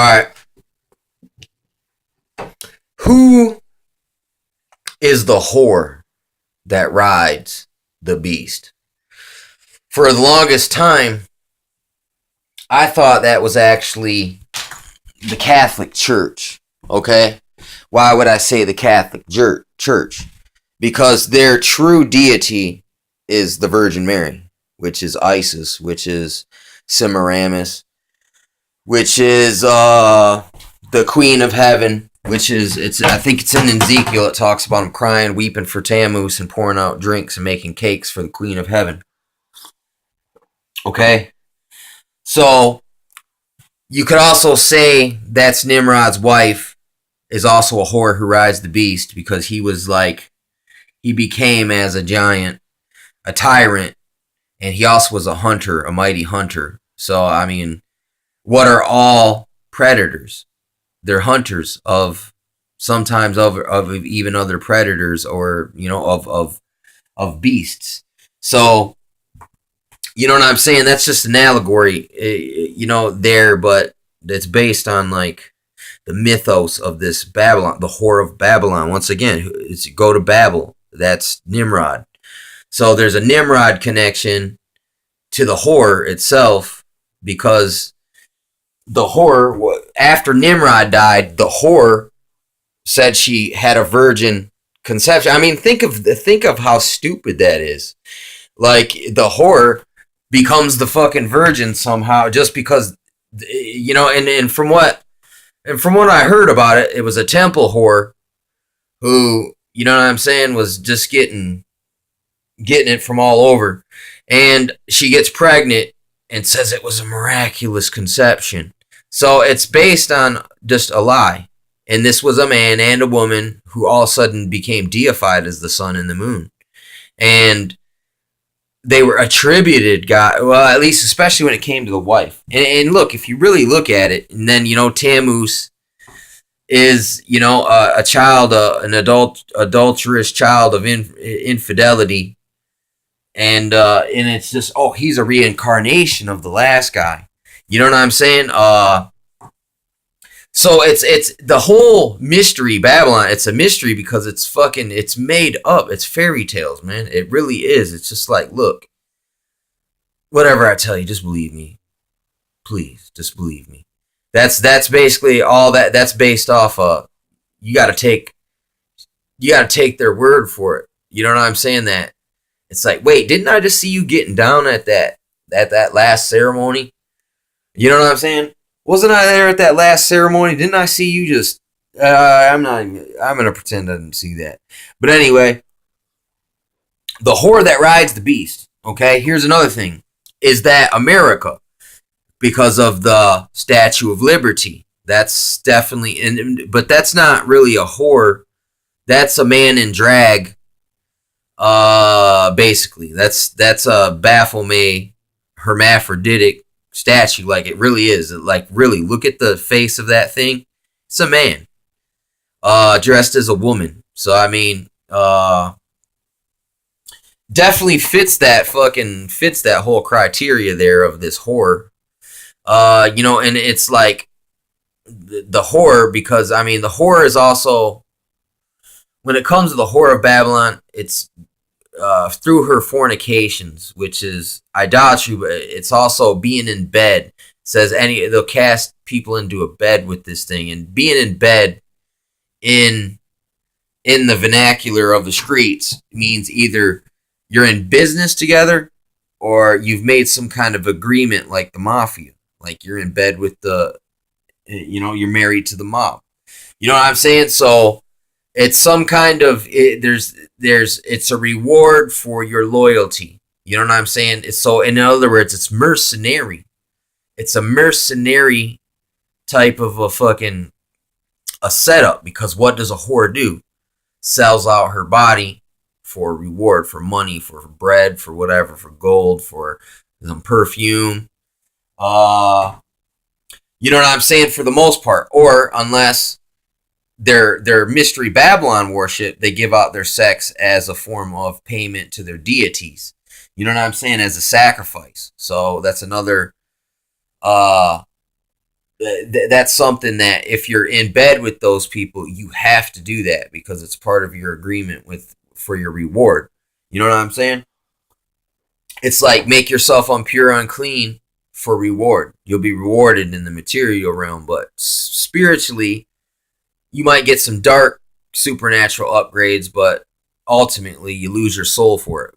right. Who is the whore that rides the beast? For the longest time, I thought that was actually the Catholic Church. Okay? Why would I say the Catholic Church? Because their true deity is the Virgin Mary, which is Isis, which is Semiramis, which is the Queen of Heaven, which is I think it's in Ezekiel. It talks about him crying, weeping for Tammuz, and pouring out drinks and making cakes for the Queen of Heaven. Okay, so you could also say that's Nimrod's wife is also a whore who rides the beast, because he was like, he became as a giant, a tyrant, and he also was a hunter, a mighty hunter. So I mean, what are all predators? They're hunters of sometimes of even other predators, or of beasts. So you know what I'm saying? That's just an allegory, there, but it's based on like the mythos of this Babylon, the whore of Babylon. Once again, it's go to Babel. That's Nimrod. So there's a Nimrod connection to the whore itself, because the whore, after Nimrod died, the whore said she had a virgin conception. I mean, think of how stupid that is. Like, the whore becomes the fucking virgin somehow just because, and from what I heard about it, it was a temple whore who, you know what I'm saying, was just getting it from all over, and she gets pregnant and says it was a miraculous conception. So it's based on just a lie. And this was a man and a woman who all of a sudden became deified as the sun and the moon. And they were attributed, God, well, at least especially when it came to the wife. And look, if you really look at it, and then, Tammuz is, a child, an adulterous child of infidelity. And it's just, he's a reincarnation of the last guy. You know what I'm saying? So it's the whole mystery, Babylon. It's a mystery because it's made up. It's fairy tales, man. It really is. It's just like, look, whatever I tell you, just believe me. Please, just believe me. That's basically all that. That's based off of, you got to take their word for it. You know what I'm saying? That it's like, wait, didn't I just see you getting down at that last ceremony? You know what I'm saying? Wasn't I there at that last ceremony? Didn't I see you just... I'm going to pretend I didn't see that. But anyway, the whore that rides the beast, okay? Here's another thing. Is that America, because of the Statue of Liberty. That's definitely... But that's not really a whore. That's a man in drag, basically. That's a Baphomet hermaphroditic statue. Like, it really is. Like, really, look at the face of that thing. It's a man dressed as a woman. So I mean, definitely fits that whole criteria there of this whore. And it's like the whore, because I mean, the whore is also, when it comes to the whore of Babylon, it's through her fornications, which is idolatry, but it's also being in bed. It says they'll cast people into a bed with this thing, and being in bed in the vernacular of the streets means either you're in business together or you've made some kind of agreement, like the mafia. Like, you're in bed with you're married to the mob. You know what I'm saying? So it's some kind of, it's a reward for your loyalty. You know what I'm saying? So in other words, it's mercenary. It's a mercenary type of a setup, because what does a whore do? Sells out her body for reward, for money, for bread, for whatever, for gold, for some perfume. You know what I'm saying? For the most part, or unless their mystery Babylon worship, they give out their sex as a form of payment to their deities. You know what I'm saying? As a sacrifice. So that's another That's something that if you're in bed with those people, you have to do that because it's part of your agreement with for your reward. You know what I'm saying? It's like make yourself impure, unclean for reward. You'll be rewarded in the material realm, but spiritually, you might get some dark supernatural upgrades, but ultimately you lose your soul for it.